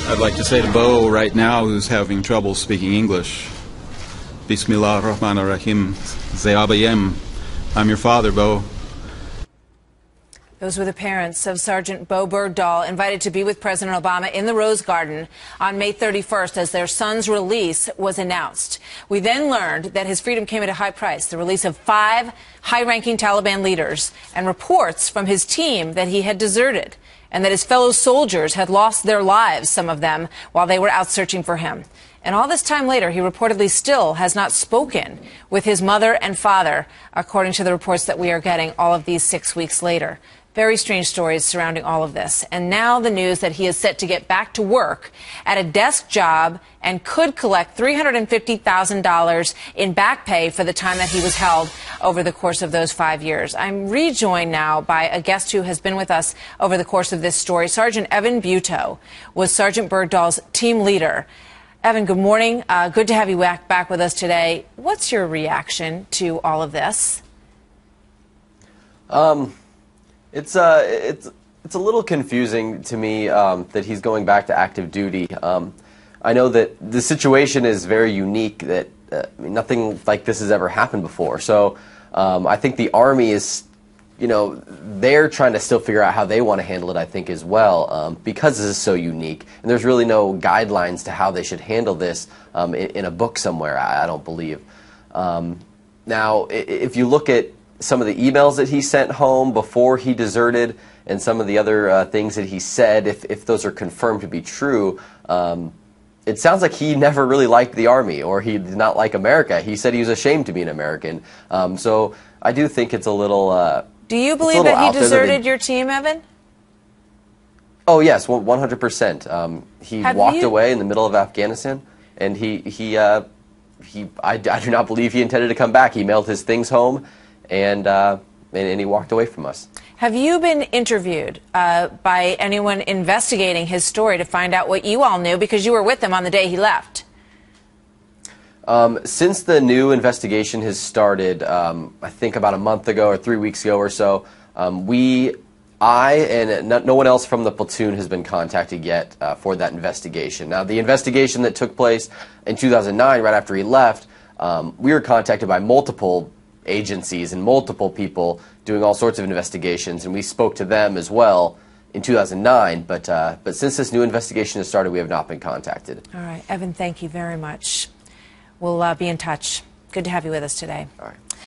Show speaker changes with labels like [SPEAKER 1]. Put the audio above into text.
[SPEAKER 1] I'd like to say to Bo right now, who's having trouble speaking English, Bismillah ar-Rahman ar-Rahim, Ze'abayem. I'm your father, Bo.
[SPEAKER 2] Those were the parents of Sergeant Bo Bergdahl, invited to be with President Obama in the Rose Garden on May 31st as their son's release was announced. We then learned that his freedom came at a high price, the release of 5 high-ranking Taliban leaders, and reports from his team that he had deserted and that his fellow soldiers had lost their lives, some of them, while they were out searching for him. And all this time later, he reportedly still has not spoken with his mother and father, according to the reports that we are getting all of these 6 weeks later. Very strange stories surrounding all of this. And now the news that he is set to get back to work at a desk job and could collect $350,000 in back pay for the time that he was held over the course of those 5 years. I'm rejoined now by a guest who has been with us over the course of this story. Sergeant Evan Buetow was Sergeant Bergdahl's team leader. Evan, good morning. Good to have you back with us today. What's your reaction to all of this?
[SPEAKER 3] It's a little confusing to me that he's going back to active duty. I know that the situation is very unique, that nothing like this has ever happened before. So I think the Army is, they're trying to still figure out how they want to handle it, I think, as well, because this is so unique. And there's really no guidelines to how they should handle this in a book somewhere, I don't believe. Now, if you look at some of the emails that he sent home before he deserted and some of the other things that he said, if those are confirmed to be true, it sounds like he never really liked the Army, or he did not like America. He said he was ashamed to be an American. So I do think it's a little...
[SPEAKER 2] do you believe that he deserted your team, Evan?
[SPEAKER 3] Oh, yes, 100%. He walked away in the middle of Afghanistan, and I do not believe he intended to come back. He mailed his things home, and he walked away from us.
[SPEAKER 2] Have you been interviewed by anyone investigating his story to find out what you all knew, because you were with him on the day he left?
[SPEAKER 3] Since the new investigation has started, I think about a month ago or 3 weeks ago or so, I and no one else from the platoon has been contacted yet for that investigation. Now, the investigation that took place in 2009, right after he left, we were contacted by multiple agencies and multiple people doing all sorts of investigations, and we spoke to them as well in 2009. But since this new investigation has started, we have not been contacted.
[SPEAKER 2] All right, Evan, thank you very much. We'll be in touch. Good to have you with us today.
[SPEAKER 3] All right.